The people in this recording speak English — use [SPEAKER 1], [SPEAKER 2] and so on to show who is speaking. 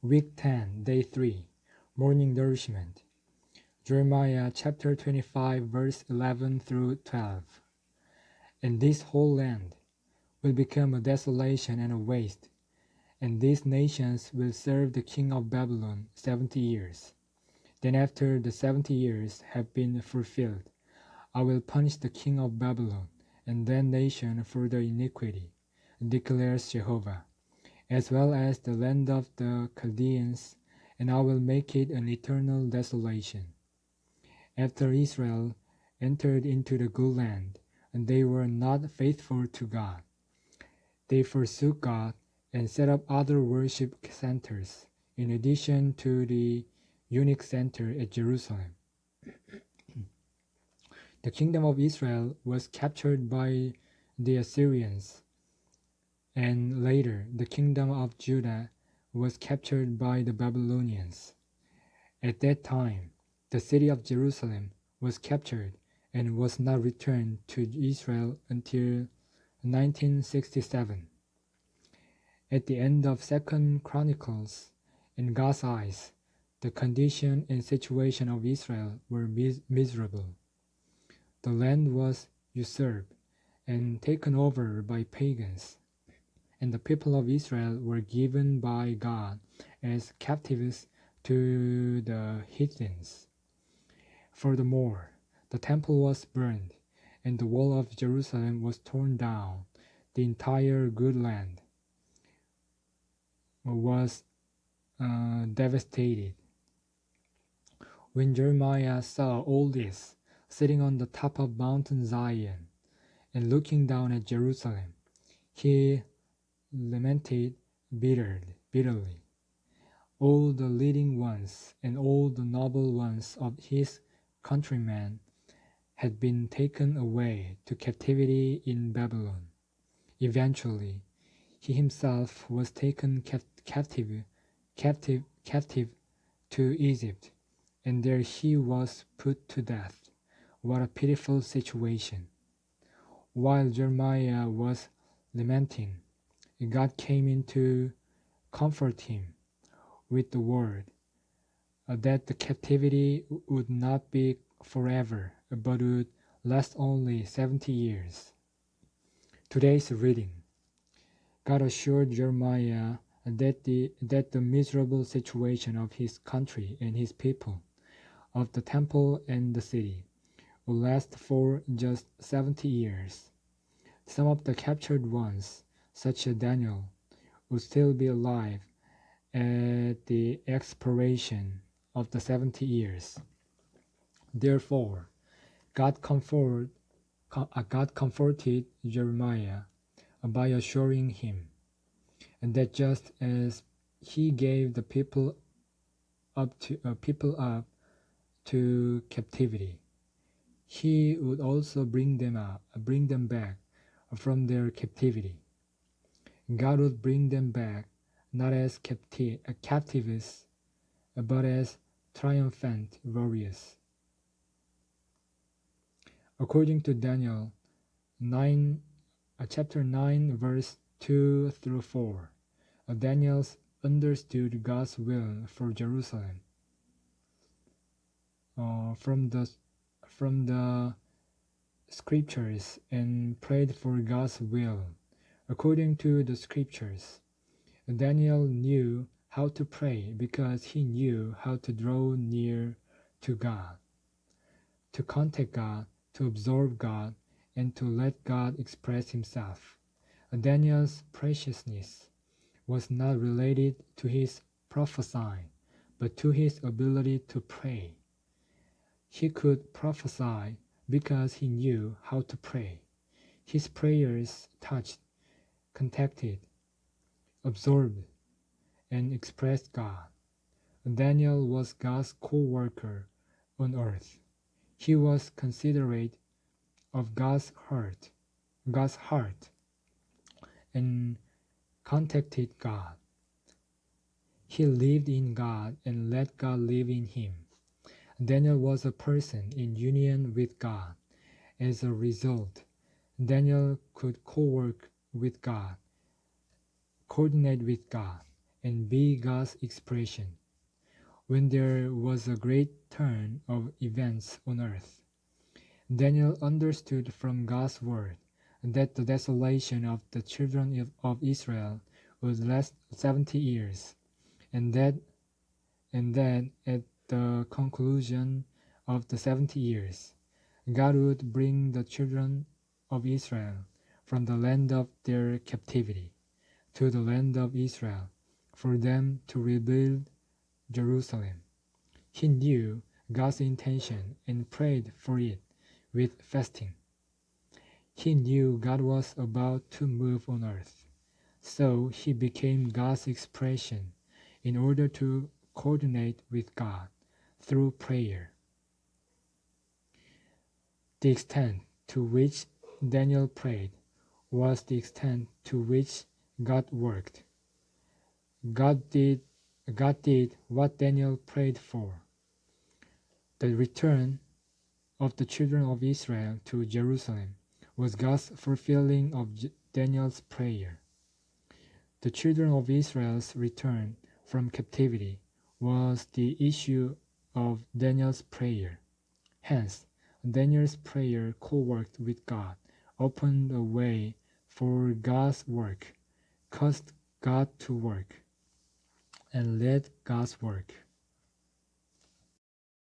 [SPEAKER 1] Week 10, Day 3, Morning Nourishment. Jeremiah chapter 25, verse 11 through 12. And this whole land will become a desolation and a waste, and these nations will serve the king of Babylon 70 years. Then after the 70 years have been fulfilled, I will punish the king of Babylon and that nation for their iniquity, declares Jehovah, as well as the land of the Chaldeans, and I will make it an eternal desolation. After Israel entered into the good land, and they were not faithful to God. They forsook God and set up other worship centers, in addition to the unique center at Jerusalem. The kingdom of Israel was captured by the Assyrians, and later the kingdom of Judah was captured by the Babylonians. At that time, the city of Jerusalem was captured and was not returned to Israel until 1967. At the end of 2 Chronicles, in God's eyes, the condition and situation of Israel were miserable. The land was usurped and taken over by pagans, and the people of Israel were given by God as captives to the heathens. Furthermore, the temple was burned, and the wall of Jerusalem was torn down. The entire good land was devastated. When Jeremiah saw all this, sitting on the top of Mountain Zion and looking down at Jerusalem, he lamented bitterly. All the leading ones and all the noble ones of his countrymen had been taken away to captivity in Babylon. Eventually, he himself was taken captive to Egypt, and there he was put to death. What a pitiful situation! While Jeremiah was lamenting, God came in to comfort him with the word that the captivity would not be forever, but would last only 70 years. Today's reading. God assured Jeremiah that the miserable situation of his country and his people, of the temple and the city, will last for just 70 years. Some of the captured ones, such as Daniel, would still be alive at the expiration of the 70 years. Therefore, God comforted Jeremiah by assuring him that just as he gave the people up to captivity, he would also bring them back from their captivity. God would bring them back not as captives, but as triumphant warriors. According to Daniel chapter 9, verse 2 through 4, Daniel understood God's will for Jerusalem from the scriptures and prayed for God's will. According to the scriptures, Daniel knew how to pray because he knew how to draw near to God, to contact God, to absorb God, and to let God express himself. Daniel's preciousness was not related to his prophesying, but to his ability to pray. He could prophesy because he knew how to pray. His prayers touched, contacted, absorbed, and expressed God. Daniel was God's co-worker on earth. He was considerate of God's heart, and contacted God. He lived in God and let God live in him. Daniel was a person in union with God. As a result, Daniel could co-work with God, coordinate with God, and be God's expression. When there was a great turn of events on earth, Daniel understood from God's word that the desolation of the children of Israel would last 70 years, and that at the conclusion of the 70 years, God would bring the children of Israel from the land of their captivity to the land of Israel for them to rebuild Jerusalem. He knew God's intention and prayed for it with fasting. He knew God was about to move on earth, so he became God's expression in order to coordinate with God through prayer. The extent to which Daniel prayed was the extent to which God worked. God did what Daniel prayed for. The return of the children of Israel to Jerusalem was God's fulfilling of Daniel's prayer. The children of Israel's return from captivity was the issue of Daniel's prayer. Hence, Daniel's prayer co-worked with God, opened a way for God's work, caused God to work, and led God's work.